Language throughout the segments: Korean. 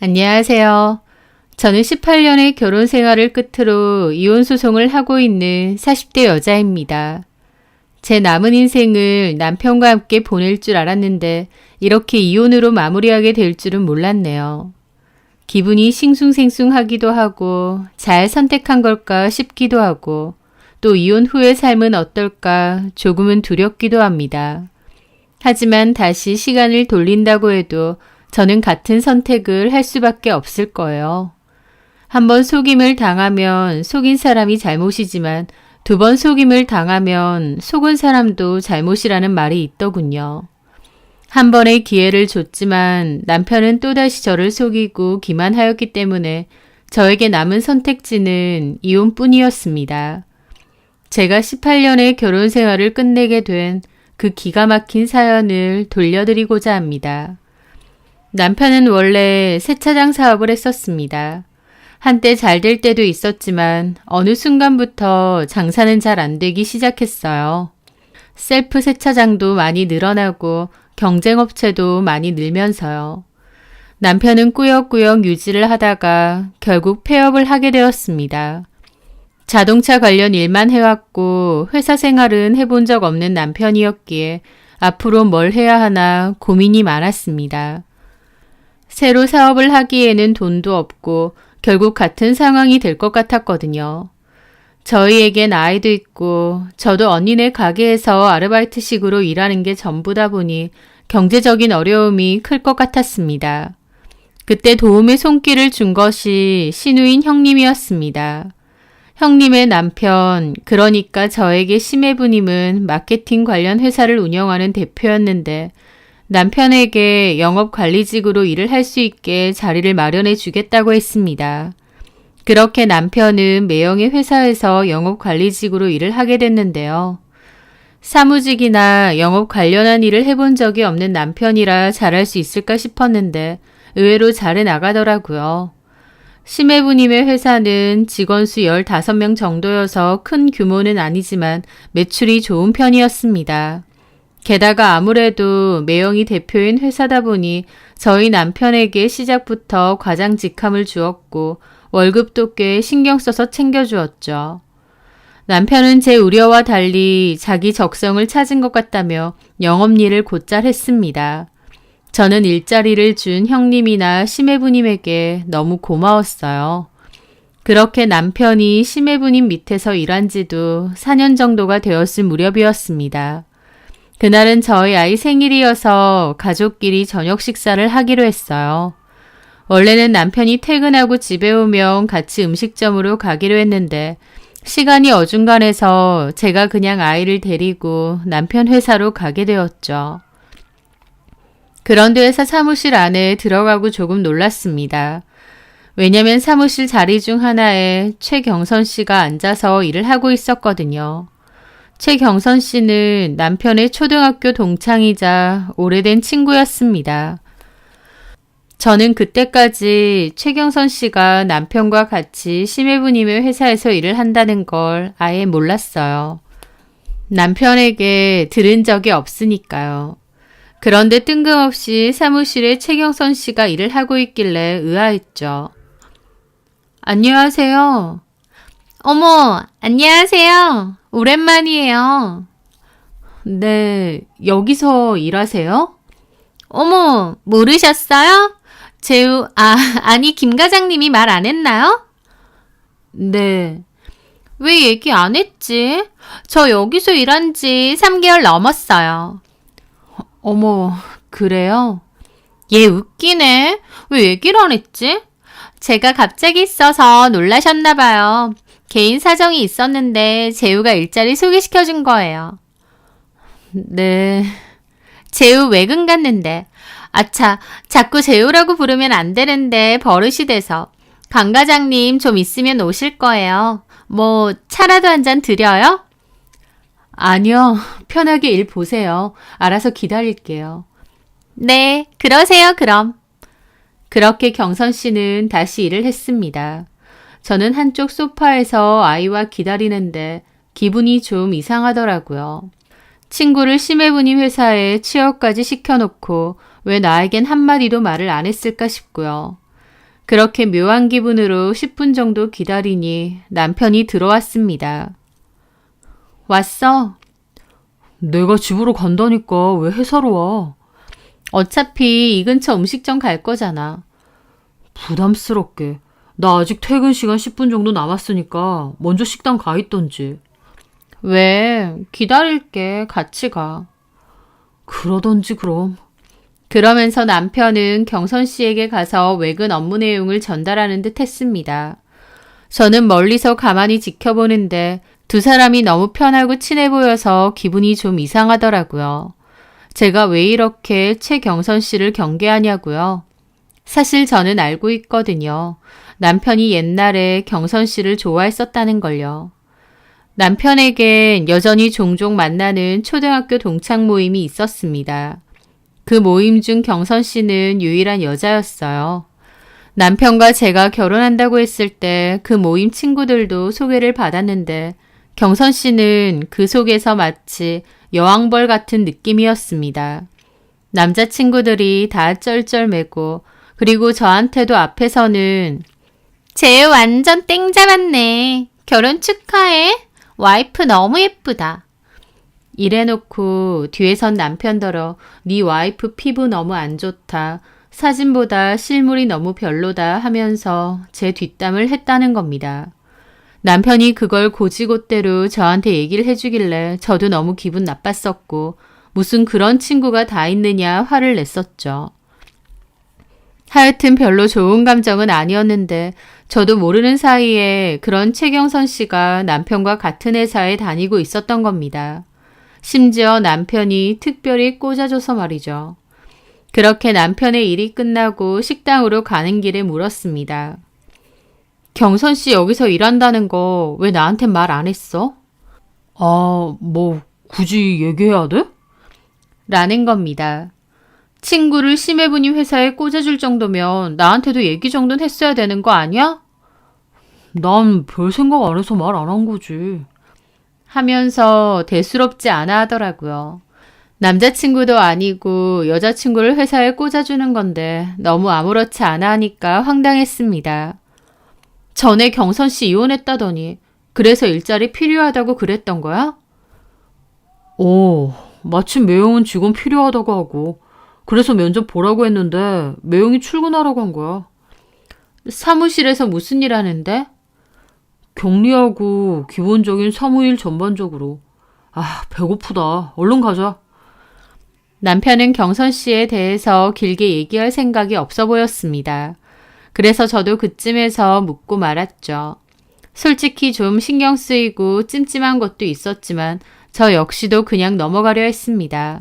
안녕하세요. 저는 18년의 결혼 생활을 끝으로 이혼 소송을 하고 있는 40대 여자입니다. 제 남은 인생을 남편과 함께 보낼 줄 알았는데 이렇게 이혼으로 마무리하게 될 줄은 몰랐네요. 기분이 싱숭생숭하기도 하고 잘 선택한 걸까 싶기도 하고 또 이혼 후의 삶은 어떨까 조금은 두렵기도 합니다. 하지만 다시 시간을 돌린다고 해도 저는 같은 선택을 할 수밖에 없을 거예요. 한번 속임을 당하면 속인 사람이 잘못이지만 두 번 속임을 당하면 속은 사람도 잘못이라는 말이 있더군요. 한 번의 기회를 줬지만 남편은 또다시 저를 속이고 기만하였기 때문에 저에게 남은 선택지는 이혼뿐이었습니다. 제가 18년의 결혼 생활을 끝내게 된 그 기가 막힌 사연을 돌려드리고자 합니다. 남편은 원래 세차장 사업을 했었습니다. 한때 잘 될 때도 있었지만 어느 순간부터 장사는 잘 안 되기 시작했어요. 셀프 세차장도 많이 늘어나고 경쟁업체도 많이 늘면서요. 남편은 꾸역꾸역 유지를 하다가 결국 폐업을 하게 되었습니다. 자동차 관련 일만 해왔고 회사 생활은 해본 적 없는 남편이었기에 앞으로 뭘 해야 하나 고민이 많았습니다. 새로 사업을 하기에는 돈도 없고 결국 같은 상황이 될 것 같았거든요. 저희에겐 아이도 있고 저도 언니네 가게에서 아르바이트식으로 일하는 게 전부다 보니 경제적인 어려움이 클 것 같았습니다. 그때 도움의 손길을 준 것이 시누인 형님이었습니다. 형님의 남편, 그러니까 저에게 심해부님은 마케팅 관련 회사를 운영하는 대표였는데 남편에게 영업관리직으로 일을 할 수 있게 자리를 마련해 주겠다고 했습니다. 그렇게 남편은 매형의 회사에서 영업관리직으로 일을 하게 됐는데요. 사무직이나 영업 관련한 일을 해본 적이 없는 남편이라 잘할 수 있을까 싶었는데 의외로 잘해 나가더라고요. 심해부님의 회사는 직원 수 15명 정도여서 큰 규모는 아니지만 매출이 좋은 편이었습니다. 게다가 아무래도 매형이 대표인 회사다 보니 저희 남편에게 시작부터 과장 직함을 주었고 월급도 꽤 신경 써서 챙겨주었죠. 남편은 제 우려와 달리 자기 적성을 찾은 것 같다며 영업일을 곧잘 했습니다. 저는 일자리를 준 형님이나 심해부님에게 너무 고마웠어요. 그렇게 남편이 심해부님 밑에서 일한 지도 4년 정도가 되었을 무렵이었습니다. 그날은 저희 아이 생일이어서 가족끼리 저녁 식사를 하기로 했어요. 원래는 남편이 퇴근하고 집에 오면 같이 음식점으로 가기로 했는데 시간이 어중간해서 제가 그냥 아이를 데리고 남편 회사로 가게 되었죠. 그런데 회사 사무실 안에 들어가고 조금 놀랐습니다. 왜냐면 사무실 자리 중 하나에 최경선 씨가 앉아서 일을 하고 있었거든요. 최경선 씨는 남편의 초등학교 동창이자 오래된 친구였습니다. 저는 그때까지 최경선 씨가 남편과 같이 심해부님의 회사에서 일을 한다는 걸 아예 몰랐어요. 남편에게 들은 적이 없으니까요. 그런데 뜬금없이 사무실에 최경선 씨가 일을 하고 있길래 의아했죠. 안녕하세요. 어머, 안녕하세요. 오랜만이에요. 네, 여기서 일하세요? 어머, 모르셨어요? 아니 김 과장님이 말 안 했나요? 네. 왜 얘기 안 했지? 저 여기서 일한 지 3개월 넘었어요. 어머, 그래요? 얘 웃기네. 왜 얘기를 안 했지? 제가 갑자기 있어서 놀라셨나 봐요. 개인 사정이 있었는데 재우가 일자리 소개시켜준 거예요. 네. 재우 외근 갔는데. 아차, 자꾸 재우라고 부르면 안 되는데 버릇이 돼서. 강 과장님 좀 있으면 오실 거예요. 뭐 차라도 한 잔 드려요? 아니요. 편하게 일 보세요. 알아서 기다릴게요. 네, 그러세요 그럼. 그렇게 경선 씨는 다시 일을 했습니다. 저는 한쪽 소파에서 아이와 기다리는데 기분이 좀 이상하더라고요. 친구를 심해부님 회사에 취업까지 시켜놓고 왜 나에겐 한마디도 말을 안 했을까 싶고요. 그렇게 묘한 기분으로 10분 정도 기다리니 남편이 들어왔습니다. 왔어? 내가 집으로 간다니까 왜 회사로 와? 어차피 이 근처 음식점 갈 거잖아. 부담스럽게. 나 아직 퇴근 시간 10분 정도 남았으니까 먼저 식당 가 있던지. 왜? 기다릴게. 같이 가. 그러던지 그럼. 그러면서 남편은 경선 씨에게 가서 외근 업무 내용을 전달하는 듯 했습니다. 저는 멀리서 가만히 지켜보는데 두 사람이 너무 편하고 친해 보여서 기분이 좀 이상하더라고요. 제가 왜 이렇게 최경선 씨를 경계하냐고요? 사실 저는 알고 있거든요. 남편이 옛날에 경선 씨를 좋아했었다는 걸요. 남편에겐 여전히 종종 만나는 초등학교 동창 모임이 있었습니다. 그 모임 중 경선 씨는 유일한 여자였어요. 남편과 제가 결혼한다고 했을 때 그 모임 친구들도 소개를 받았는데 경선 씨는 그 속에서 마치 여왕벌 같은 느낌이었습니다. 남자친구들이 다 쩔쩔매고 그리고 저한테도 앞에서는 쟤 완전 땡 잡았네. 결혼 축하해. 와이프 너무 예쁘다. 이래놓고 뒤에선 남편더러 네 와이프 피부 너무 안 좋다. 사진보다 실물이 너무 별로다 하면서 제 뒷담을 했다는 겁니다. 남편이 그걸 고지고대로 저한테 얘기를 해주길래 저도 너무 기분 나빴었고 무슨 그런 친구가 다 있느냐 화를 냈었죠. 하여튼 별로 좋은 감정은 아니었는데 저도 모르는 사이에 그런 최경선 씨가 남편과 같은 회사에 다니고 있었던 겁니다. 심지어 남편이 특별히 꽂아줘서 말이죠. 그렇게 남편의 일이 끝나고 식당으로 가는 길에 물었습니다. 경선 씨 여기서 일한다는 거 왜 나한테 말 안 했어? 뭐 굳이 얘기해야 돼? 라는 겁니다. 친구를 심해분이 회사에 꽂아줄 정도면 나한테도 얘기 정도는 했어야 되는 거 아니야? 난 별 생각 안 해서 말 안 한 거지. 하면서 대수롭지 않아 하더라고요. 남자친구도 아니고 여자친구를 회사에 꽂아주는 건데 너무 아무렇지 않아 하니까 황당했습니다. 전에 경선 씨 이혼했다더니 그래서 일자리 필요하다고 그랬던 거야? 마침 매형은 직원 필요하다고 하고 그래서 면접 보라고 했는데 매형이 출근하라고 한 거야. 사무실에서 무슨 일 하는데? 격리하고 기본적인 사무일 전반적으로. 배고프다. 얼른 가자. 남편은 경선 씨에 대해서 길게 얘기할 생각이 없어 보였습니다. 그래서 저도 그쯤에서 묻고 말았죠. 솔직히 좀 신경 쓰이고 찜찜한 것도 있었지만 저 역시도 그냥 넘어가려 했습니다.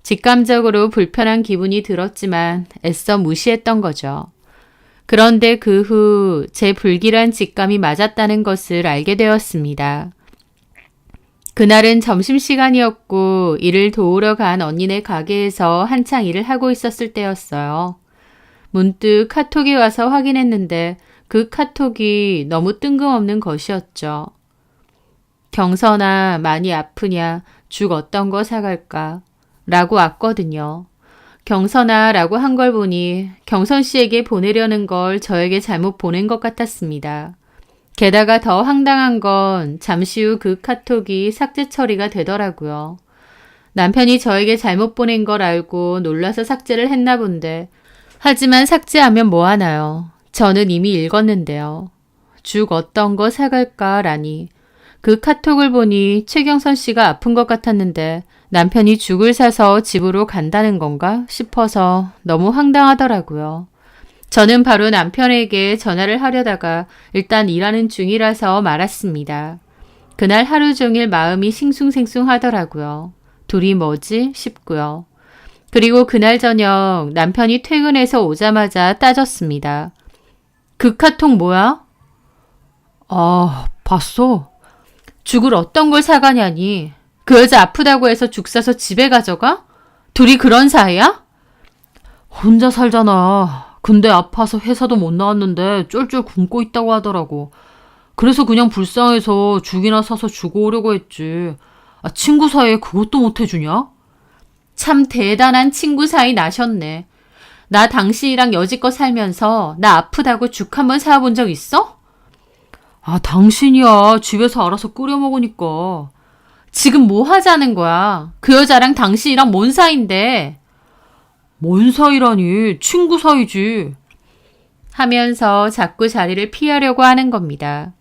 직감적으로 불편한 기분이 들었지만 애써 무시했던 거죠. 그런데 그 후 제 불길한 직감이 맞았다는 것을 알게 되었습니다. 그날은 점심시간이었고 일을 도우러 간 언니네 가게에서 한창 일을 하고 있었을 때였어요. 문득 카톡이 와서 확인했는데 그 카톡이 너무 뜬금없는 것이었죠. 경선아, 많이 아프냐? 죽 어떤 거 사갈까? 라고 왔거든요. 경선아 라고 한 걸 보니 경선 씨에게 보내려는 걸 저에게 잘못 보낸 것 같았습니다. 게다가 더 황당한 건 잠시 후 그 카톡이 삭제 처리가 되더라고요. 남편이 저에게 잘못 보낸 걸 알고 놀라서 삭제를 했나 본데 하지만 삭제하면 뭐하나요? 저는 이미 읽었는데요. 죽 어떤 거 사갈까라니. 그 카톡을 보니 최경선 씨가 아픈 것 같았는데 남편이 죽을 사서 집으로 간다는 건가 싶어서 너무 황당하더라고요. 저는 바로 남편에게 전화를 하려다가 일단 일하는 중이라서 말았습니다. 그날 하루 종일 마음이 싱숭생숭하더라고요. 둘이 뭐지 싶고요. 그리고 그날 저녁 남편이 퇴근해서 오자마자 따졌습니다. 그 카톡 뭐야? 봤어. 죽을 어떤 걸 사가냐니. 그 여자 아프다고 해서 죽 사서 집에 가져가? 둘이 그런 사이야? 혼자 살잖아. 근데 아파서 회사도 못 나왔는데 쫄쫄 굶고 있다고 하더라고. 그래서 그냥 불쌍해서 죽이나 사서 주고 오려고 했지. 친구 사이에 그것도 못 해주냐? 참 대단한 친구 사이 나셨네. 나 당신이랑 여지껏 살면서 나 아프다고 죽 한번 사와본 적 있어? 아, 당신이야. 집에서 알아서 끓여 먹으니까. 지금 뭐 하자는 거야? 그 여자랑 당신이랑 뭔 사이인데? 뭔 사이라니. 친구 사이지. 하면서 자꾸 자리를 피하려고 하는 겁니다.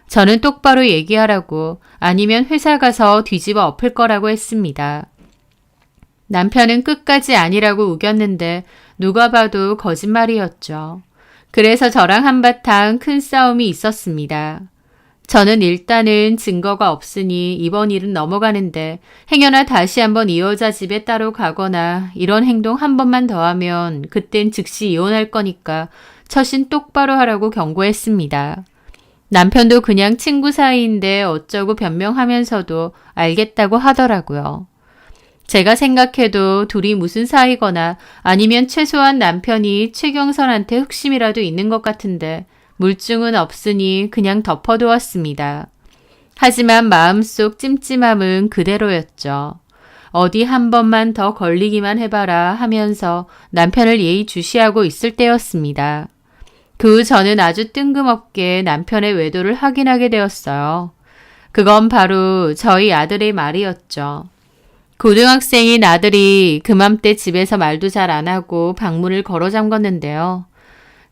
저는 똑바로 얘기하라고 아니면 회사 가서 뒤집어 엎을 거라고 했습니다. 남편은 끝까지 아니라고 우겼는데 누가 봐도 거짓말이었죠. 그래서 저랑 한바탕 큰 싸움이 있었습니다. 저는 일단은 증거가 없으니 이번 일은 넘어가는데 행여나 다시 한번 이 여자 집에 따로 가거나 이런 행동 한 번만 더 하면 그땐 즉시 이혼할 거니까 처신 똑바로 하라고 경고했습니다. 남편도 그냥 친구 사이인데 어쩌고 변명하면서도 알겠다고 하더라고요. 제가 생각해도 둘이 무슨 사이거나 아니면 최소한 남편이 최경선한테 흑심이라도 있는 것 같은데 물증은 없으니 그냥 덮어두었습니다. 하지만 마음속 찜찜함은 그대로였죠. 어디 한 번만 더 걸리기만 해봐라 하면서 남편을 예의주시하고 있을 때였습니다. 그 후 저는 아주 뜬금없게 남편의 외도를 확인하게 되었어요. 그건 바로 저희 아들의 말이었죠. 고등학생인 아들이 그맘때 집에서 말도 잘 안 하고 방문을 걸어 잠궜는데요.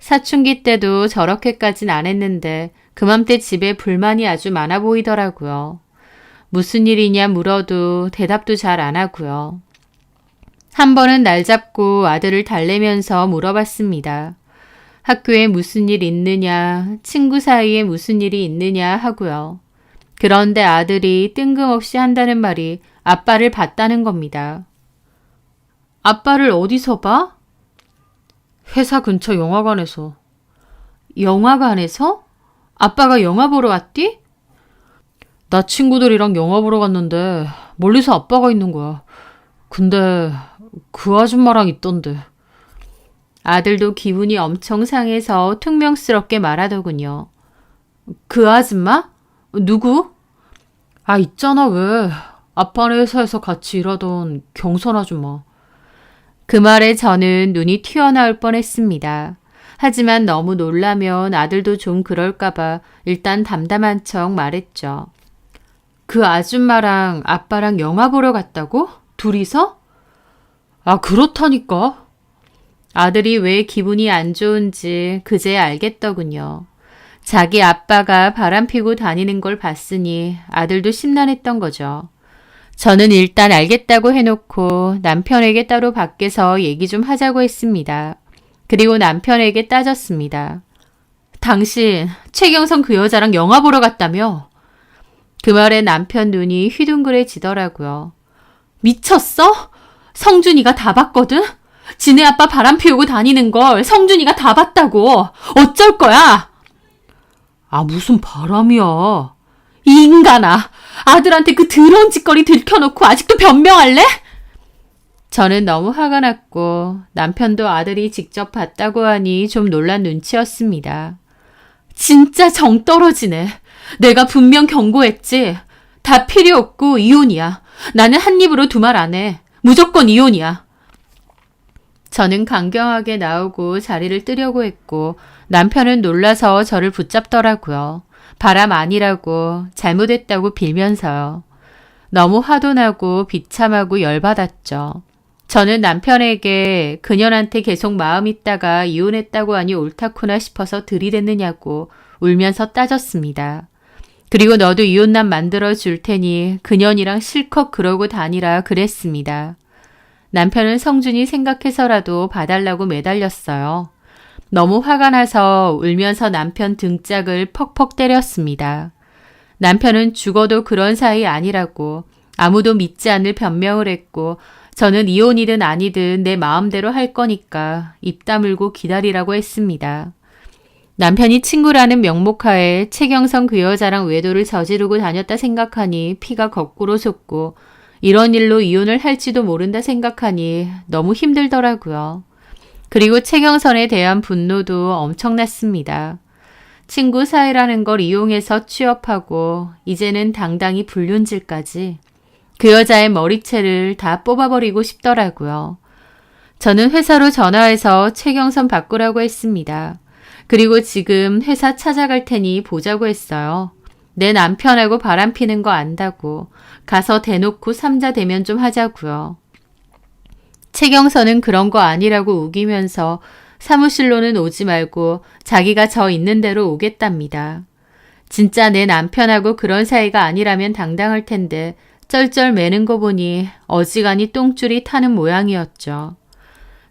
사춘기 때도 저렇게까진 안 했는데 그맘때 집에 불만이 아주 많아 보이더라고요. 무슨 일이냐 물어도 대답도 잘 안 하고요. 한 번은 날 잡고 아들을 달래면서 물어봤습니다. 학교에 무슨 일 있느냐, 친구 사이에 무슨 일이 있느냐 하고요. 그런데 아들이 뜬금없이 한다는 말이 아빠를 봤다는 겁니다. 아빠를 어디서 봐? 회사 근처 영화관에서. 영화관에서? 아빠가 영화 보러 왔디? 나 친구들이랑 영화 보러 갔는데 멀리서 아빠가 있는 거야. 근데 그 아줌마랑 있던데. 아들도 기분이 엄청 상해서 퉁명스럽게 말하더군요. 그 아줌마? 누구? 아, 있잖아 왜. 아빠네 회사에서 같이 일하던 경선 아줌마. 그 말에 저는 눈이 튀어나올 뻔했습니다. 하지만 너무 놀라면 아들도 좀 그럴까봐 일단 담담한 척 말했죠. 그 아줌마랑 아빠랑 영화 보러 갔다고? 둘이서? 아, 그렇다니까. 아들이 왜 기분이 안 좋은지 그제야 알겠더군요. 자기 아빠가 바람피고 다니는 걸 봤으니 아들도 심란했던 거죠. 저는 일단 알겠다고 해놓고 남편에게 따로 밖에서 얘기 좀 하자고 했습니다. 그리고 남편에게 따졌습니다. 당신 최경선 그 여자랑 영화 보러 갔다며? 그 말에 남편 눈이 휘둥그레지더라고요. 미쳤어? 성준이가 다 봤거든? 지네 아빠 바람 피우고 다니는 걸 성준이가 다 봤다고. 어쩔 거야? 아, 무슨 바람이야. 이 인간아. 아들한테 그 더러운 짓거리 들켜놓고 아직도 변명할래? 저는 너무 화가 났고 남편도 아들이 직접 봤다고 하니 좀 놀란 눈치였습니다. 진짜 정 떨어지네. 내가 분명 경고했지. 다 필요 없고 이혼이야. 나는 한 입으로 두 말 안 해. 무조건 이혼이야. 저는 강경하게 나오고 자리를 뜨려고 했고 남편은 놀라서 저를 붙잡더라고요. 바람 아니라고 잘못했다고 빌면서요. 너무 화도 나고 비참하고 열받았죠. 저는 남편에게 그년한테 계속 마음 있다가 이혼했다고 하니 옳다구나 싶어서 들이댔느냐고 울면서 따졌습니다. 그리고 너도 이혼남 만들어 줄 테니 그년이랑 실컷 그러고 다니라 그랬습니다. 남편은 성준이 생각해서라도 봐달라고 매달렸어요. 너무 화가 나서 울면서 남편 등짝을 퍽퍽 때렸습니다. 남편은 죽어도 그런 사이 아니라고 아무도 믿지 않을 변명을 했고 저는 이혼이든 아니든 내 마음대로 할 거니까 입 다물고 기다리라고 했습니다. 남편이 친구라는 명목하에 최경선 그 여자랑 외도를 저지르고 다녔다 생각하니 피가 거꾸로 솟고 이런 일로 이혼을 할지도 모른다 생각하니 너무 힘들더라고요. 그리고 최경선에 대한 분노도 엄청났습니다. 친구 사이라는 걸 이용해서 취업하고 이제는 당당히 불륜질까지 그 여자의 머리채를 다 뽑아버리고 싶더라고요. 저는 회사로 전화해서 최경선 바꾸라고 했습니다. 그리고 지금 회사 찾아갈 테니 보자고 했어요. 내 남편하고 바람 피는 거 안다고. 가서 대놓고 삼자 대면 좀 하자고요. 최경선은 그런 거 아니라고 우기면서 사무실로는 오지 말고 자기가 저 있는 대로 오겠답니다. 진짜 내 남편하고 그런 사이가 아니라면 당당할 텐데 쩔쩔 매는 거 보니 어지간히 똥줄이 타는 모양이었죠.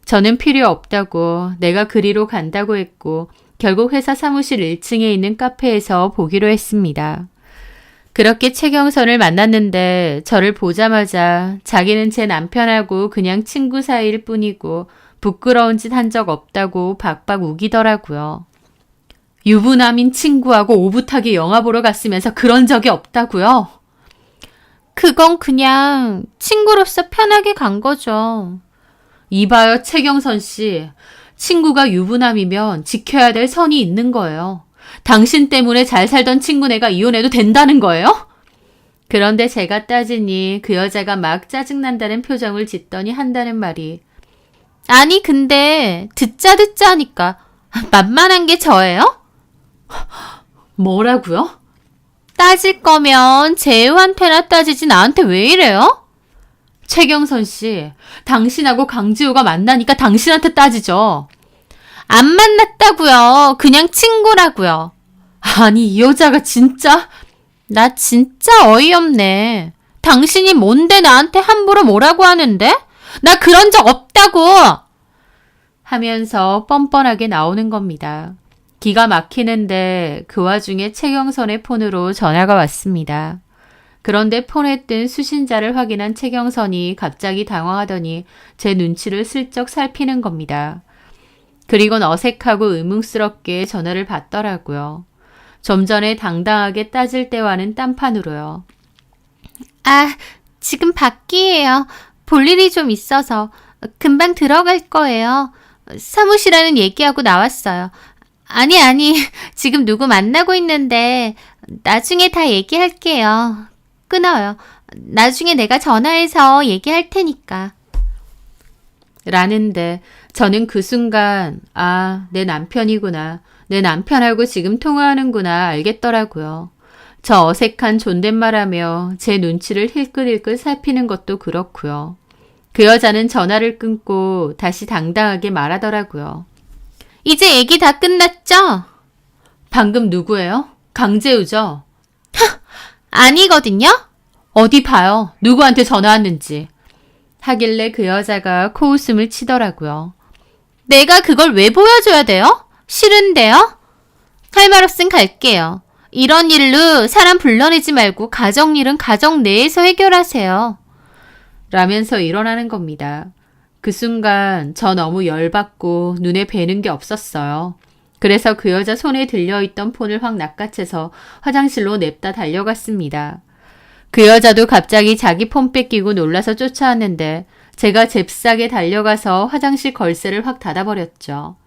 저는 필요 없다고 내가 그리로 간다고 했고 결국 회사 사무실 1층에 있는 카페에서 보기로 했습니다. 그렇게 최경선을 만났는데 저를 보자마자 자기는 제 남편하고 그냥 친구 사이일 뿐이고 부끄러운 짓 한 적 없다고 박박 우기더라고요. 유부남인 친구하고 오붓하게 영화 보러 갔으면서 그런 적이 없다고요? 그건 그냥 친구로서 편하게 간 거죠. 이봐요, 최경선 씨. 친구가 유부남이면 지켜야 될 선이 있는 거예요. 당신 때문에 잘 살던 친구네가 이혼해도 된다는 거예요? 그런데 제가 따지니 그 여자가 막 짜증난다는 표정을 짓더니 한다는 말이 아니 근데 듣자 하니까 만만한 게 저예요? 뭐라고요? 따질 거면 재우한테나 따지지 나한테 왜 이래요? 최경선 씨, 당신하고 강지우가 만나니까 당신한테 따지죠. 안 만났다고요. 그냥 친구라고요. 아니, 이 여자가 진짜... 나 진짜 어이없네. 당신이 뭔데 나한테 함부로 뭐라고 하는데? 나 그런 적 없다고! 하면서 뻔뻔하게 나오는 겁니다. 기가 막히는데 그 와중에 최경선의 폰으로 전화가 왔습니다. 그런데 폰에 뜬 수신자를 확인한 최경선이 갑자기 당황하더니 제 눈치를 슬쩍 살피는 겁니다. 그리곤 어색하고 의문스럽게 전화를 받더라고요. 좀 전에 당당하게 따질 때와는 딴판으로요. 아, 지금 밖이에요. 볼 일이 좀 있어서 금방 들어갈 거예요. 사무실에는 얘기하고 나왔어요. 아니, 지금 누구 만나고 있는데 나중에 다 얘기할게요. 끊어요. 나중에 내가 전화해서 얘기할 테니까. 라는데 저는 그 순간 아, 내 남편이구나. 내 남편하고 지금 통화하는구나 알겠더라고요. 저 어색한 존댓말하며 제 눈치를 힐끗힐끗 살피는 것도 그렇고요. 그 여자는 전화를 끊고 다시 당당하게 말하더라고요. 이제 얘기 다 끝났죠? 방금 누구예요? 강재우죠? 아니거든요? 어디 봐요. 누구한테 전화 왔는지. 하길래 그 여자가 코웃음을 치더라고요. 내가 그걸 왜 보여줘야 돼요? 싫은데요? 할 말 없음 갈게요. 이런 일로 사람 불러내지 말고 가정일은 가정 내에서 해결하세요. 라면서 일어나는 겁니다. 그 순간 저 너무 열받고 눈에 뵈는 게 없었어요. 그래서 그 여자 손에 들려있던 폰을 확 낚아채서 화장실로 냅다 달려갔습니다. 그 여자도 갑자기 자기 폰 뺏기고 놀라서 쫓아왔는데 제가 잽싸게 달려가서 화장실 걸쇠를 확 닫아버렸죠.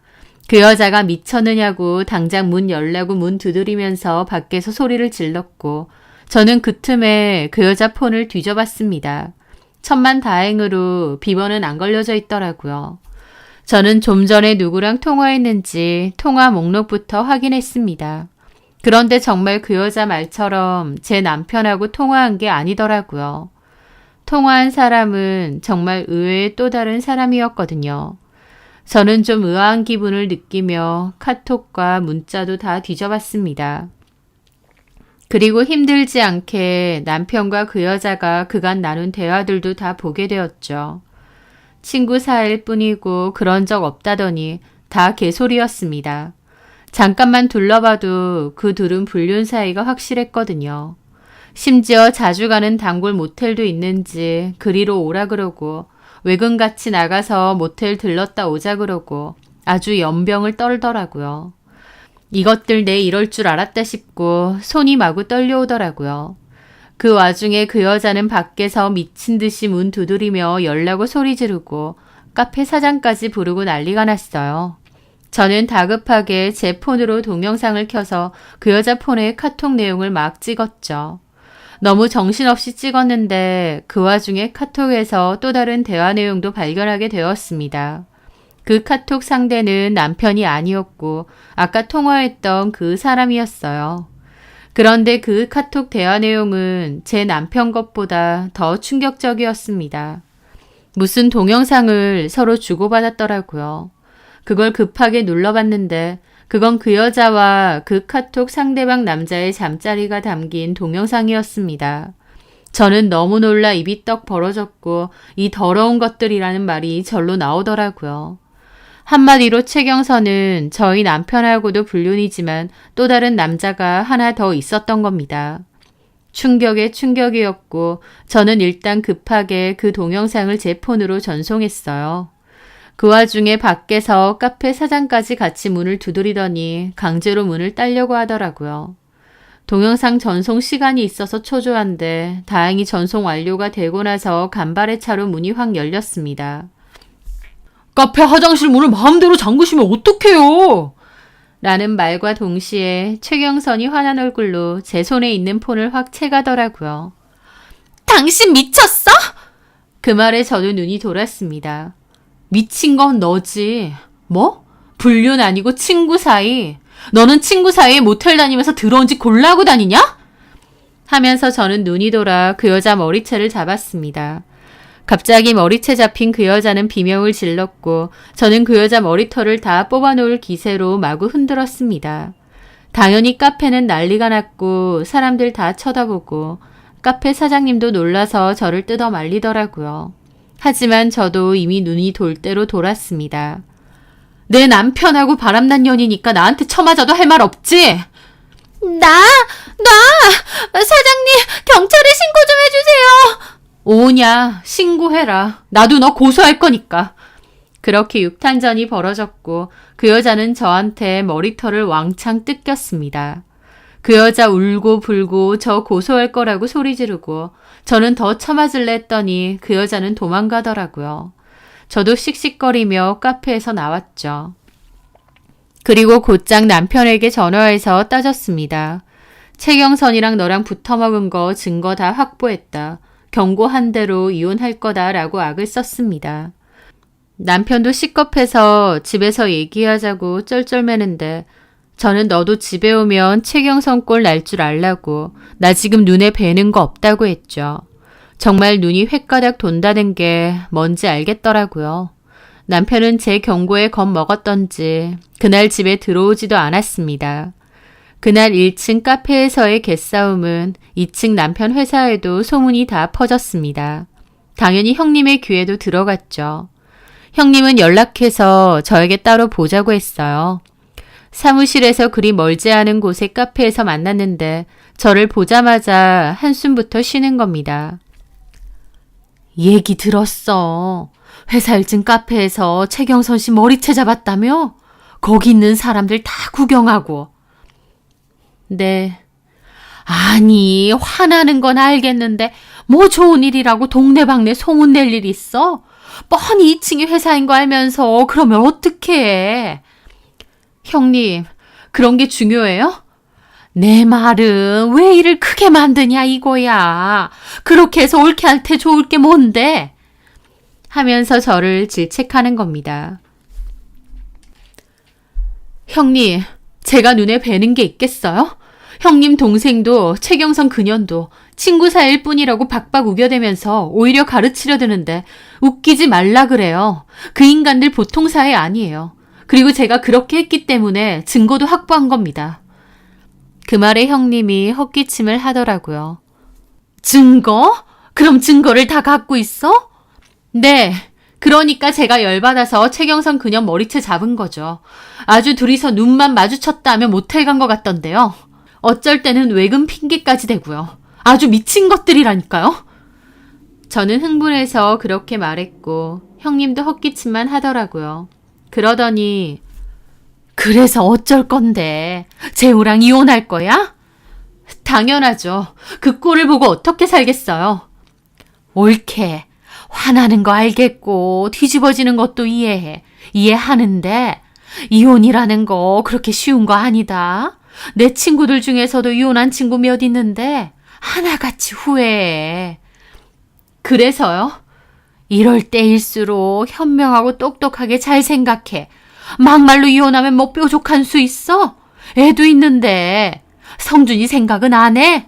그 여자가 미쳤느냐고 당장 문 열라고 문 두드리면서 밖에서 소리를 질렀고 저는 그 틈에 그 여자 폰을 뒤져봤습니다. 천만다행으로 비번은 안 걸려져 있더라고요. 저는 좀 전에 누구랑 통화했는지 통화 목록부터 확인했습니다. 그런데 정말 그 여자 말처럼 제 남편하고 통화한 게 아니더라고요. 통화한 사람은 정말 의외의 또 다른 사람이었거든요. 저는 좀 의아한 기분을 느끼며 카톡과 문자도 다 뒤져봤습니다. 그리고 힘들지 않게 남편과 그 여자가 그간 나눈 대화들도 다 보게 되었죠. 친구 사이일 뿐이고 그런 적 없다더니 다 개소리였습니다. 잠깐만 둘러봐도 그 둘은 불륜 사이가 확실했거든요. 심지어 자주 가는 단골 모텔도 있는지 그리로 오라 그러고 외근같이 나가서 모텔 들렀다 오자 그러고 아주 연병을 떨더라고요. 이것들 내 이럴 줄 알았다 싶고 손이 마구 떨려오더라고요. 그 와중에 그 여자는 밖에서 미친 듯이 문 두드리며 열라고 소리 지르고 카페 사장까지 부르고 난리가 났어요. 저는 다급하게 제 폰으로 동영상을 켜서 그 여자 폰에 카톡 내용을 막 찍었죠. 너무 정신없이 찍었는데 그 와중에 카톡에서 또 다른 대화 내용도 발견하게 되었습니다. 그 카톡 상대는 남편이 아니었고 아까 통화했던 그 사람이었어요. 그런데 그 카톡 대화 내용은 제 남편 것보다 더 충격적이었습니다. 무슨 동영상을 서로 주고받았더라고요. 그걸 급하게 눌러봤는데 그건 그 여자와 그 카톡 상대방 남자의 잠자리가 담긴 동영상이었습니다. 저는 너무 놀라 입이 떡 벌어졌고 이 더러운 것들이라는 말이 절로 나오더라고요. 한마디로 최경선은 저희 남편하고도 불륜이지만 또 다른 남자가 하나 더 있었던 겁니다. 충격에 충격이었고 저는 일단 급하게 그 동영상을 제 폰으로 전송했어요. 그 와중에 밖에서 카페 사장까지 같이 문을 두드리더니 강제로 문을 따려고 하더라고요. 동영상 전송 시간이 있어서 초조한데 다행히 전송 완료가 되고 나서 간발의 차로 문이 확 열렸습니다. 카페 화장실 문을 마음대로 잠그시면 어떡해요? 라는 말과 동시에 최경선이 화난 얼굴로 제 손에 있는 폰을 확 채가더라고요. 당신 미쳤어? 그 말에 저도 눈이 돌았습니다. 미친 건 너지. 뭐? 불륜 아니고 친구 사이. 너는 친구 사이에 모텔 다니면서 더러운 짓 골라하고 다니냐? 하면서 저는 눈이 돌아 그 여자 머리채를 잡았습니다. 갑자기 머리채 잡힌 그 여자는 비명을 질렀고 저는 그 여자 머리털을 다 뽑아놓을 기세로 마구 흔들었습니다. 당연히 카페는 난리가 났고 사람들 다 쳐다보고 카페 사장님도 놀라서 저를 뜯어 말리더라고요. 하지만 저도 이미 눈이 돌 대로 돌았습니다. 내 남편하고 바람난 년이니까 나한테 쳐맞아도 할 말 없지? 사장님, 경찰에 신고 좀 해주세요. 오냐, 신고해라. 나도 너 고소할 거니까. 그렇게 육탄전이 벌어졌고 그 여자는 저한테 머리털을 왕창 뜯겼습니다. 그 여자 울고 불고 저 고소할 거라고 소리 지르고 저는 더 쳐맞을래 했더니 그 여자는 도망가더라고요. 저도 씩씩거리며 카페에서 나왔죠. 그리고 곧장 남편에게 전화해서 따졌습니다. 최경선이랑 너랑 붙어먹은 거 증거 다 확보했다. 경고한 대로 이혼할 거다라고 악을 썼습니다. 남편도 식겁해서 집에서 얘기하자고 쩔쩔매는데 저는 너도 집에 오면 최경선 꼴 날 줄 알라고 나 지금 눈에 뵈는 거 없다고 했죠. 정말 눈이 횟가닥 돈다는 게 뭔지 알겠더라고요. 남편은 제 경고에 겁먹었던지 그날 집에 들어오지도 않았습니다. 그날 1층 카페에서의 개싸움은 2층 남편 회사에도 소문이 다 퍼졌습니다. 당연히 형님의 귀에도 들어갔죠. 형님은 연락해서 저에게 따로 보자고 했어요. 사무실에서 그리 멀지 않은 곳의 카페에서 만났는데 저를 보자마자 한숨부터 쉬는 겁니다. 얘기 들었어. 회사 1층 카페에서 최경선 씨 머리채 잡았다며? 거기 있는 사람들 다 구경하고. 네. 아니, 화나는 건 알겠는데 뭐 좋은 일이라고 동네방네 소문낼 일 있어? 뻔히 2층이 회사인 거 알면서 그러면 어떡해? 형님, 그런 게 중요해요? 내 말은 왜 일을 크게 만드냐 이거야. 그렇게 해서 옳게 할 테 좋을 게 뭔데? 하면서 저를 질책하는 겁니다. 형님, 제가 눈에 뵈는 게 있겠어요? 형님 동생도 최경선 그년도 친구 사이일 뿐이라고 박박 우겨대면서 오히려 가르치려 드는데 웃기지 말라 그래요. 그 인간들 보통 사이 아니에요. 그리고 제가 그렇게 했기 때문에 증거도 확보한 겁니다. 그 말에 형님이 헛기침을 하더라고요. 증거? 그럼 증거를 다 갖고 있어? 네. 그러니까 제가 열받아서 최경선 그년 머리채 잡은 거죠. 아주 둘이서 눈만 마주쳤다 하면 모텔 간 것 같던데요. 어쩔 때는 외근 핑계까지 대고요. 아주 미친 것들이라니까요. 저는 흥분해서 그렇게 말했고 형님도 헛기침만 하더라고요. 그러더니 그래서 어쩔 건데 재우랑 이혼할 거야? 당연하죠. 그 꼴을 보고 어떻게 살겠어요. 옳게. 화나는 거 알겠고 뒤집어지는 것도 이해해. 이해하는데 이혼이라는 거 그렇게 쉬운 거 아니다. 내 친구들 중에서도 이혼한 친구 몇 있는데 하나같이 후회해. 그래서요? 이럴 때일수록 현명하고 똑똑하게 잘 생각해. 막말로 이혼하면 뭐 뾰족한 수 있어? 애도 있는데. 성준이 생각은 안 해?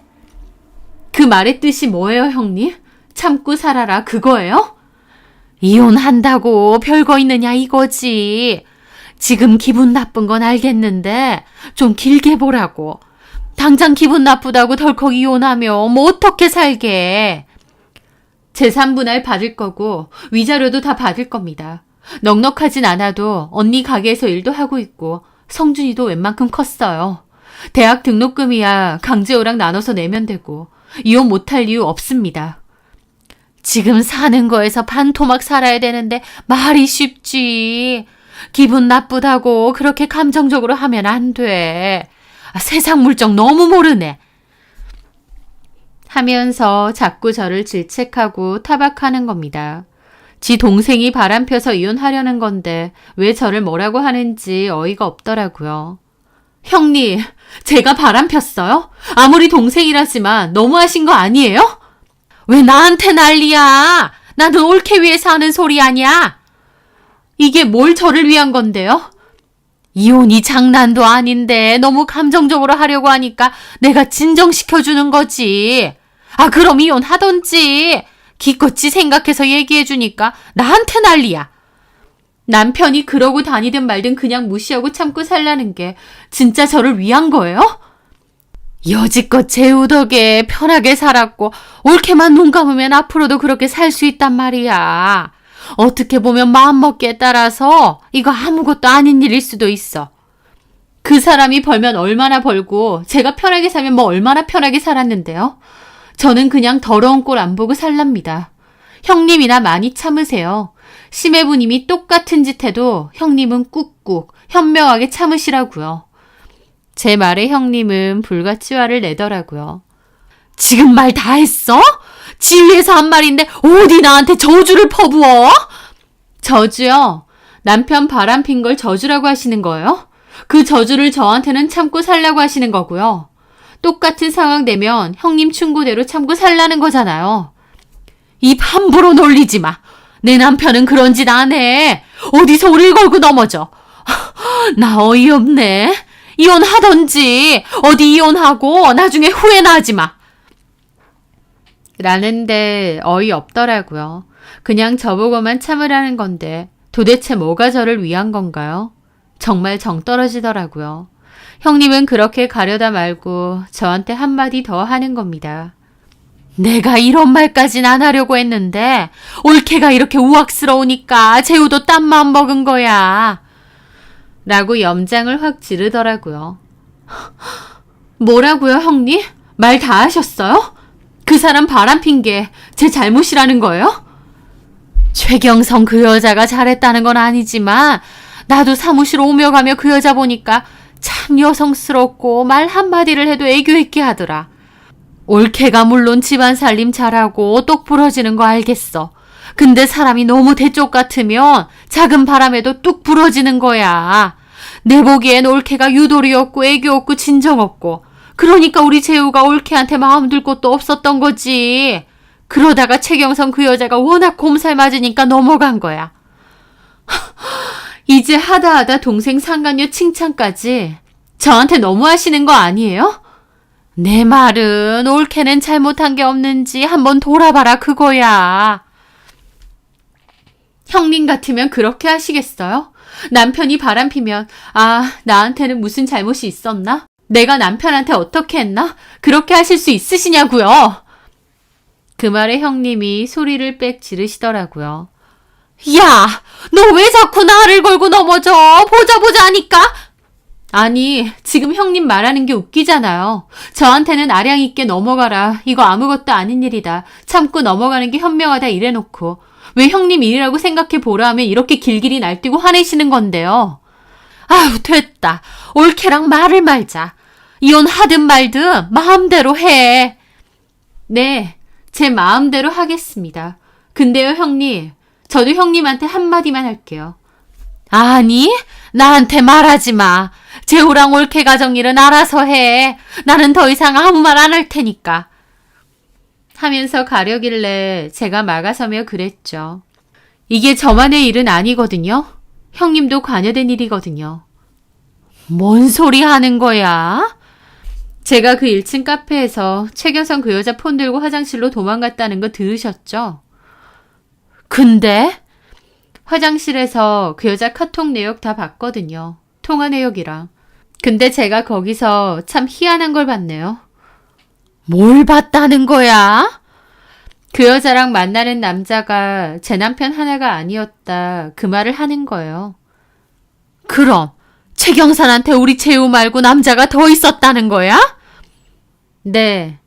그 말의 뜻이 뭐예요, 형님? 참고 살아라, 그거예요? 이혼한다고 별거 있느냐 이거지. 지금 기분 나쁜 건 알겠는데 좀 길게 보라고. 당장 기분 나쁘다고 덜컥 이혼하면 뭐 어떻게 살게. 재산분할 받을 거고 위자료도 다 받을 겁니다. 넉넉하진 않아도 언니 가게에서 일도 하고 있고 성준이도 웬만큼 컸어요. 대학 등록금이야 강재호랑 나눠서 내면 되고 이혼 못할 이유 없습니다. 지금 사는 거에서 반토막 살아야 되는데 말이 쉽지. 기분 나쁘다고 그렇게 감정적으로 하면 안 돼. 세상 물정 너무 모르네. 하면서 자꾸 저를 질책하고 타박하는 겁니다. 지 동생이 바람펴서 이혼하려는 건데 왜 저를 뭐라고 하는지 어이가 없더라고요. 형님, 제가 바람폈어요? 아무리 동생이라지만 너무하신 거 아니에요? 왜 나한테 난리야? 나는 옳게 위해서 하는 소리 아니야? 이게 뭘 저를 위한 건데요? 이혼이 장난도 아닌데 너무 감정적으로 하려고 하니까 내가 진정시켜주는 거지. 그럼 이혼하던지. 기껏이 생각해서 얘기해주니까 나한테 난리야. 남편이 그러고 다니든 말든 그냥 무시하고 참고 살라는 게 진짜 저를 위한 거예요? 여지껏 재우 덕에 편하게 살았고 옳게만 눈 감으면 앞으로도 그렇게 살 수 있단 말이야. 어떻게 보면 마음먹기에 따라서 이거 아무것도 아닌 일일 수도 있어. 그 사람이 벌면 얼마나 벌고 제가 편하게 살면 뭐 얼마나 편하게 살았는데요. 저는 그냥 더러운 꼴 안 보고 살랍니다. 형님이나 많이 참으세요. 심해부님이 똑같은 짓 해도 형님은 꾹꾹 현명하게 참으시라고요. 제 말에 형님은 불같이 화를 내더라고요. 지금 말 다 했어? 지위에서 한 말인데 어디 나한테 저주를 퍼부어? 저주요? 남편 바람핀 걸 저주라고 하시는 거예요? 그 저주를 저한테는 참고 살라고 하시는 거고요. 똑같은 상황 되면 형님 충고대로 참고 살라는 거잖아요. 입 함부로 놀리지 마. 내 남편은 그런 짓 안 해. 어디서 우릴 걸고 넘어져. 나 어이없네. 이혼하던지 어디 이혼하고 나중에 후회나 하지 마. 라는데 어이없더라고요. 그냥 저보고만 참으라는 건데 도대체 뭐가 저를 위한 건가요? 정말 정 떨어지더라고요. 형님은 그렇게 가려다 말고 저한테 한마디 더 하는 겁니다. 내가 이런 말까진 안 하려고 했는데 올케가 이렇게 우악스러우니까 재우도 딴 마음 먹은 거야. 라고 염장을 확 지르더라고요. 뭐라고요, 형님? 말 다 하셨어요? 그 사람 바람핀 게 제 잘못이라는 거예요? 최경성 그 여자가 잘했다는 건 아니지만 나도 사무실 오며 가며 그 여자 보니까 참 여성스럽고 말 한마디를 해도 애교 있게 하더라. 올케가 물론 집안 살림 잘하고 똑 부러지는 거 알겠어. 근데 사람이 너무 대쪽 같으면 작은 바람에도 뚝 부러지는 거야. 내 보기엔 올케가 유도리 없고 애교 없고 진정 없고 그러니까 우리 재우가 올케한테 마음 둘 곳도 없었던 거지. 그러다가 최경성 그 여자가 워낙 곰살 맞으니까 넘어간 거야. 이제 하다 동생 상간녀 칭찬까지 저한테 너무 하시는 거 아니에요? 내 말은 올케는 잘못한 게 없는지 한번 돌아봐라 그거야. 형님 같으면 그렇게 하시겠어요? 남편이 바람피면 나한테는 무슨 잘못이 있었나? 내가 남편한테 어떻게 했나? 그렇게 하실 수 있으시냐고요? 그 말에 형님이 소리를 빽 지르시더라고요. 야, 너 왜 자꾸 나를 걸고 넘어져? 보자 하니까. 아니, 지금 형님 말하는 게 웃기잖아요. 저한테는 아량 있게 넘어가라. 이거 아무것도 아닌 일이다. 참고 넘어가는 게 현명하다 이래놓고 왜 형님 일이라고 생각해 보라 하면 이렇게 길길이 날뛰고 화내시는 건데요. 됐다. 올케랑 말을 말자. 이혼하든 말든 마음대로 해. 네, 제 마음대로 하겠습니다. 근데요, 형님. 저도 형님한테 한마디만 할게요. 아니, 나한테 말하지 마. 재우랑 올케 가정 일은 알아서 해. 나는 더 이상 아무 말 안 할 테니까. 하면서 가려길래 제가 막아서며 그랬죠. 이게 저만의 일은 아니거든요. 형님도 관여된 일이거든요. 뭔 소리 하는 거야? 제가 그 1층 카페에서 최경선 그 여자 폰 들고 화장실로 도망갔다는 거 들으셨죠? 근데 화장실에서 그 여자 카톡 내역 다 봤거든요. 통화 내역이랑. 근데 제가 거기서 참 희한한 걸 봤네요. 뭘 봤다는 거야? 그 여자랑 만나는 남자가 제 남편 하나가 아니었다. 그 말을 하는 거예요. 그럼 최경선한테 우리 재우 말고 남자가 더 있었다는 거야? 네.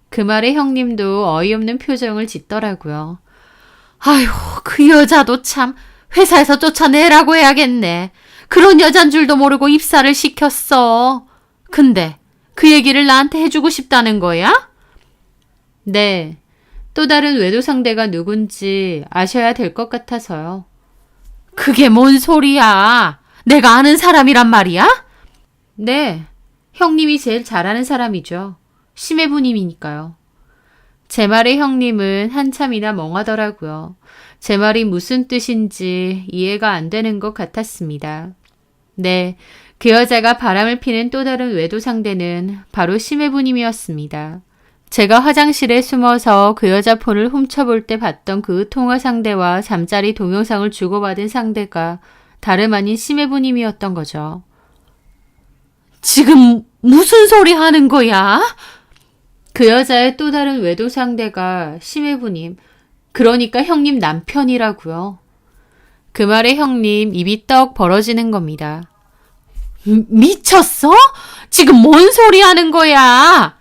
그 말에 형님도 어이없는 표정을 짓더라고요. 아휴, 그 여자도 참 회사에서 쫓아내라고 해야겠네. 그런 여잔 줄도 모르고 입사를 시켰어. 근데 그 얘기를 나한테 해주고 싶다는 거야? 네. 또 다른 외도 상대가 누군지 아셔야 될 것 같아서요. 그게 뭔 소리야? 내가 아는 사람이란 말이야? 네. 형님이 제일 잘 아는 사람이죠. 심해부님이니까요. 제 말에 형님은 한참이나 멍하더라고요. 제 말이 무슨 뜻인지 이해가 안 되는 것 같았습니다. 네, 그 여자가 바람을 피는 또 다른 외도 상대는 바로 심해부님이었습니다. 제가 화장실에 숨어서 그 여자 폰을 훔쳐볼 때 봤던 그 통화 상대와 잠자리 동영상을 주고받은 상대가 다름 아닌 심해부님이었던 거죠. 지금 무슨 소리 하는 거야? 그 여자의 또 다른 외도 상대가 심해부님, 그러니까 형님 남편이라고요. 그 말에 형님 입이 떡 벌어지는 겁니다. 미쳤어? 지금 뭔 소리 하는 거야?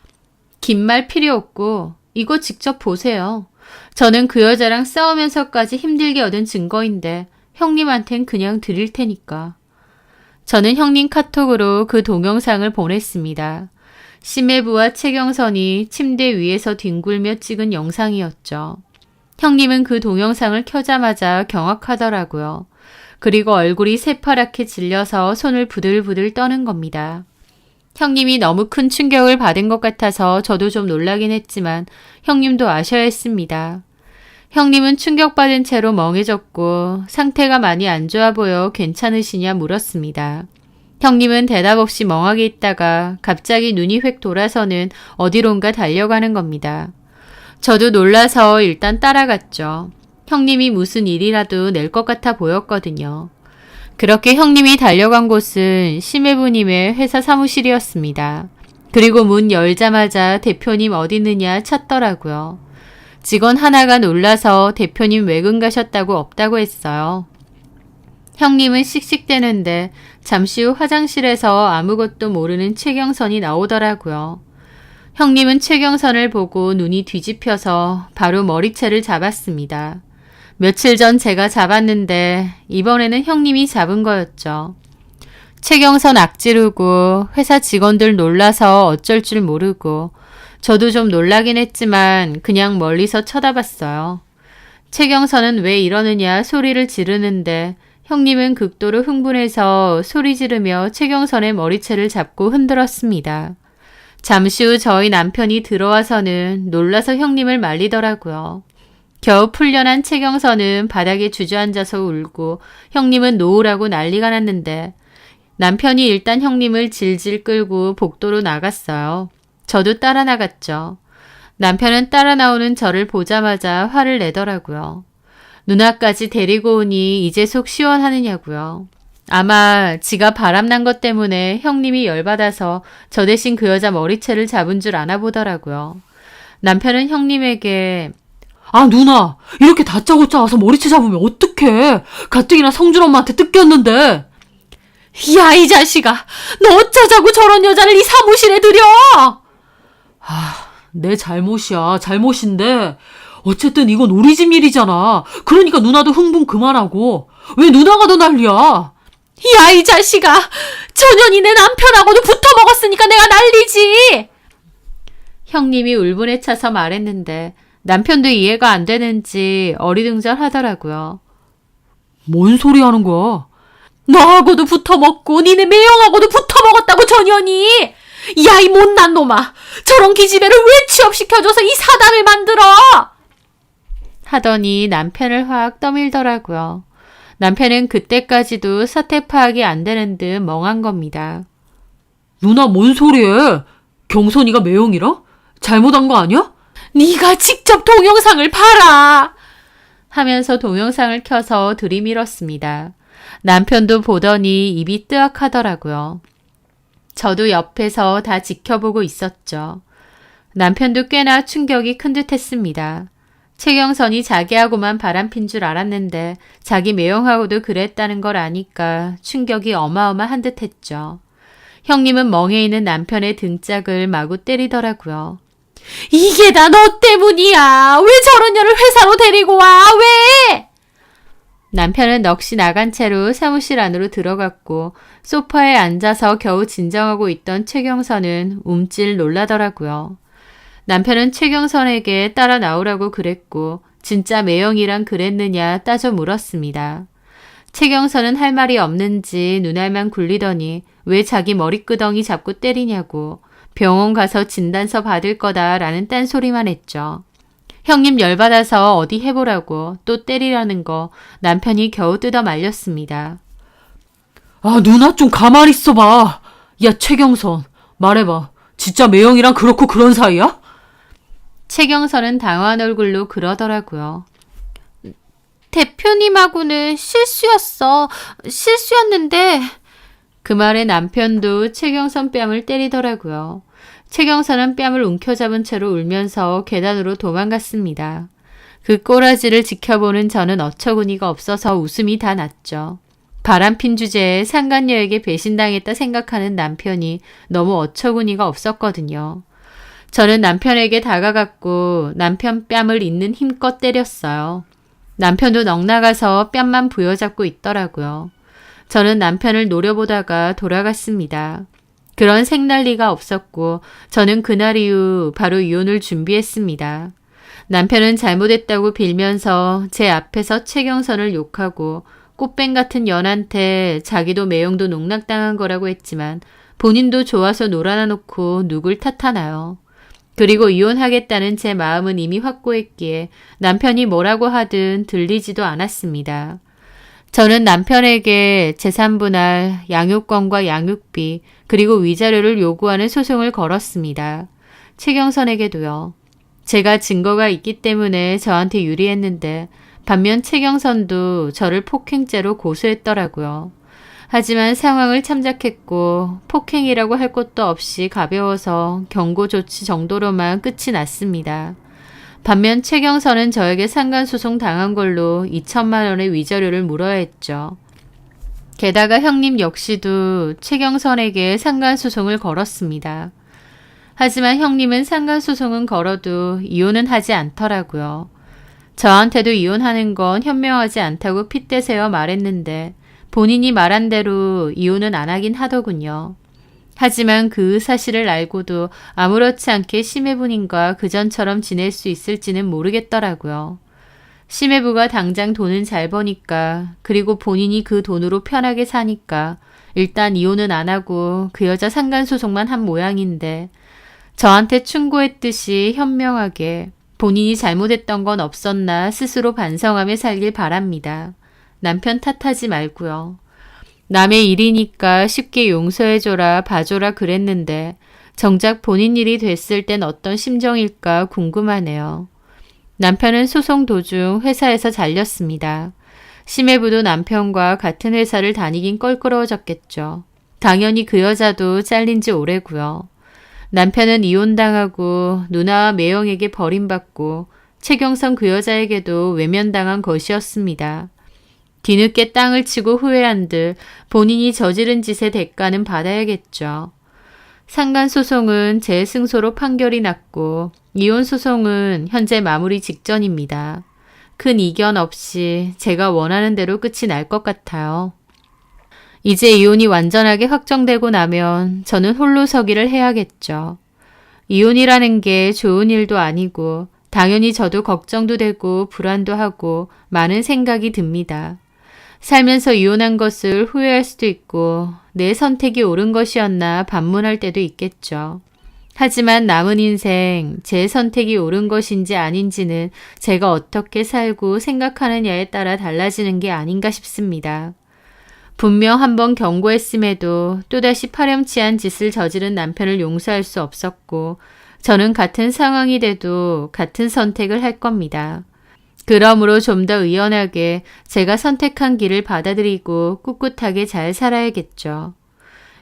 긴 말 필요 없고 이거 직접 보세요. 저는 그 여자랑 싸우면서까지 힘들게 얻은 증거인데 형님한텐 그냥 드릴 테니까. 저는 형님 카톡으로 그 동영상을 보냈습니다. 심해부와 최경선이 침대 위에서 뒹굴며 찍은 영상이었죠. 형님은 그 동영상을 켜자마자 경악하더라고요. 그리고 얼굴이 새파랗게 질려서 손을 부들부들 떠는 겁니다. 형님이 너무 큰 충격을 받은 것 같아서 저도 좀 놀라긴 했지만 형님도 아셔야 했습니다. 형님은 충격받은 채로 멍해졌고 상태가 많이 안 좋아 보여 괜찮으시냐 물었습니다. 형님은 대답 없이 멍하게 있다가 갑자기 눈이 획 돌아서는 어디론가 달려가는 겁니다. 저도 놀라서 일단 따라갔죠. 형님이 무슨 일이라도 낼 것 같아 보였거든요. 그렇게 형님이 달려간 곳은 심해부님의 회사 사무실이었습니다. 그리고 문 열자마자 대표님 어디 있느냐 찾더라고요. 직원 하나가 놀라서 대표님 외근 가셨다고 없다고 했어요. 형님은 씩씩대는데 잠시 후 화장실에서 아무것도 모르는 최경선이 나오더라고요. 형님은 최경선을 보고 눈이 뒤집혀서 바로 머리채를 잡았습니다. 며칠 전 제가 잡았는데 이번에는 형님이 잡은 거였죠. 최경선 악지르고 회사 직원들 놀라서 어쩔 줄 모르고 저도 좀 놀라긴 했지만 그냥 멀리서 쳐다봤어요. 최경선은 왜 이러느냐 소리를 지르는데 형님은 극도로 흥분해서 소리 지르며 최경선의 머리채를 잡고 흔들었습니다. 잠시 후 저희 남편이 들어와서는 놀라서 형님을 말리더라고요. 겨우 풀려난 최경선은 바닥에 주저앉아서 울고 형님은 놓으라고 난리가 났는데 남편이 일단 형님을 질질 끌고 복도로 나갔어요. 저도 따라 나갔죠. 남편은 따라 나오는 저를 보자마자 화를 내더라고요. 누나까지 데리고 오니 이제 속 시원하느냐고요. 아마 지가 바람난 것 때문에 형님이 열받아서 저 대신 그 여자 머리채를 잡은 줄 아나 보더라고요. 남편은 형님에게 아, 누나, 이렇게 다짜고짜 와서 머리채 잡으면 어떡해. 가뜩이나 성준 엄마한테 뜯겼는데. 야, 이 자식아, 너 어쩌자고 저런 여자를 이 사무실에 들여? 내 잘못이야. 잘못인데 어쨌든 이건 우리 집 일이잖아. 그러니까 누나도 흥분 그만하고. 왜 누나가 더 난리야? 야, 이 자식아, 전현이 내 남편하고도 붙어먹었으니까 내가 난리지. 형님이 울분에 차서 말했는데 남편도 이해가 안 되는지 어리둥절하더라고요. 뭔 소리 하는 거야? 너하고도 붙어먹고 니네 매형하고도 붙어먹었다고 전현이. 야, 이 못난 놈아! 저런 기집애를 왜 취업시켜줘서 이 사단을 만들어! 하더니 남편을 확 떠밀더라고요. 남편은 그때까지도 사태 파악이 안 되는 듯 멍한 겁니다. 누나 뭔 소리해? 경선이가 매형이라? 잘못한 거 아니야? 네가 직접 동영상을 봐라! 하면서 동영상을 켜서 들이밀었습니다. 남편도 보더니 입이 뜨악하더라고요. 저도 옆에서 다 지켜보고 있었죠. 남편도 꽤나 충격이 큰 듯 했습니다. 최경선이 자기하고만 바람핀 줄 알았는데 자기 매형하고도 그랬다는 걸 아니까 충격이 어마어마한 듯 했죠. 형님은 멍해 있는 남편의 등짝을 마구 때리더라고요. 이게 다 너 때문이야! 왜 저런 년을 회사로 데리고 와! 왜! 남편은 넋이 나간 채로 사무실 안으로 들어갔고 소파에 앉아서 겨우 진정하고 있던 최경선은 움찔 놀라더라고요. 남편은 최경선에게 따라 나오라고 그랬고 진짜 매형이랑 그랬느냐 따져 물었습니다. 최경선은 할 말이 없는지 눈알만 굴리더니 왜 자기 머리끄덩이 잡고 때리냐고 병원 가서 진단서 받을 거다라는 딴소리만 했죠. 형님 열받아서 어디 해보라고 또 때리라는 거 남편이 겨우 뜯어 말렸습니다. 아, 누나 좀 가만히 있어봐. 야, 최경선, 말해봐. 진짜 매형이랑 그렇고 그런 사이야? 최경선은 당황한 얼굴로 그러더라고요. 대표님하고는 실수였는데 그 말에 남편도 최경선 뺨을 때리더라고요. 최경선은 뺨을 움켜잡은 채로 울면서 계단으로 도망갔습니다. 그 꼬라지를 지켜보는 저는 어처구니가 없어서 웃음이 다 났죠. 바람핀 주제에 상간녀에게 배신당했다 생각하는 남편이 너무 어처구니가 없었거든요. 저는 남편에게 다가갔고 남편 뺨을 있는 힘껏 때렸어요. 남편도 넋나가서 뺨만 부여잡고 있더라고요. 저는 남편을 노려보다가 돌아갔습니다. 그런 생난리가 없었고 저는 그날 이후 바로 이혼을 준비했습니다. 남편은 잘못했다고 빌면서 제 앞에서 최경선을 욕하고 꽃뱀 같은 연한테 자기도 매형도 농락당한 거라고 했지만 본인도 좋아서 놀아나 놓고 누굴 탓하나요. 그리고 이혼하겠다는 제 마음은 이미 확고했기에 남편이 뭐라고 하든 들리지도 않았습니다. 저는 남편에게 재산분할, 양육권과 양육비, 그리고 위자료를 요구하는 소송을 걸었습니다. 최경선에게도요. 제가 증거가 있기 때문에 저한테 유리했는데 반면 최경선도 저를 폭행죄로 고소했더라고요. 하지만 상황을 참작했고 폭행이라고 할 것도 없이 가벼워서 경고 조치 정도로만 끝이 났습니다. 반면 최경선은 저에게 상간소송 당한 걸로 2천만 원의 위자료를 물어야 했죠. 게다가 형님 역시도 최경선에게 상간소송을 걸었습니다. 하지만 형님은 상간소송은 걸어도 이혼은 하지 않더라고요. 저한테도 이혼하는 건 현명하지 않다고 핏대세워 말했는데 본인이 말한 대로 이혼은 안 하긴 하더군요. 하지만 그 사실을 알고도 아무렇지 않게 심해부님과 그전처럼 지낼 수 있을지는 모르겠더라고요. 심해부가 당장 돈은 잘 버니까 그리고 본인이 그 돈으로 편하게 사니까 일단 이혼은 안 하고 그 여자 상간소송만 한 모양인데 저한테 충고했듯이 현명하게 본인이 잘못했던 건 없었나 스스로 반성하며 살길 바랍니다. 남편 탓하지 말고요. 남의 일이니까 쉽게 용서해줘라 봐줘라 그랬는데 정작 본인 일이 됐을 땐 어떤 심정일까 궁금하네요. 남편은 소송 도중 회사에서 잘렸습니다. 심해부도 남편과 같은 회사를 다니긴 껄끄러워졌겠죠. 당연히 그 여자도 잘린 지 오래고요. 남편은 이혼당하고 누나와 매형에게 버림받고 최경선 그 여자에게도 외면당한 것이었습니다. 뒤늦게 땅을 치고 후회한 듯 본인이 저지른 짓의 대가는 받아야겠죠. 상간소송은 제 승소로 판결이 났고 이혼소송은 현재 마무리 직전입니다. 큰 이견 없이 제가 원하는 대로 끝이 날 것 같아요. 이제 이혼이 완전하게 확정되고 나면 저는 홀로 서기를 해야겠죠. 이혼이라는 게 좋은 일도 아니고 당연히 저도 걱정도 되고 불안도 하고 많은 생각이 듭니다. 살면서 이혼한 것을 후회할 수도 있고 내 선택이 옳은 것이었나 반문할 때도 있겠죠. 하지만 남은 인생 제 선택이 옳은 것인지 아닌지는 제가 어떻게 살고 생각하느냐에 따라 달라지는 게 아닌가 싶습니다. 분명 한번 경고했음에도 또다시 파렴치한 짓을 저지른 남편을 용서할 수 없었고 저는 같은 상황이 돼도 같은 선택을 할 겁니다. 그러므로 좀 더 의연하게 제가 선택한 길을 받아들이고 꿋꿋하게 잘 살아야겠죠.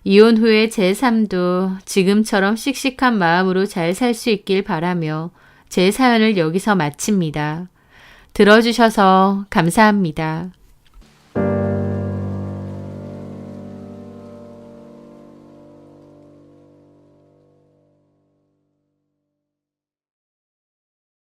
이혼 후에 제 삶도 지금처럼 씩씩한 마음으로 잘 살 수 있길 바라며 제 사연을 여기서 마칩니다. 들어주셔서 감사합니다.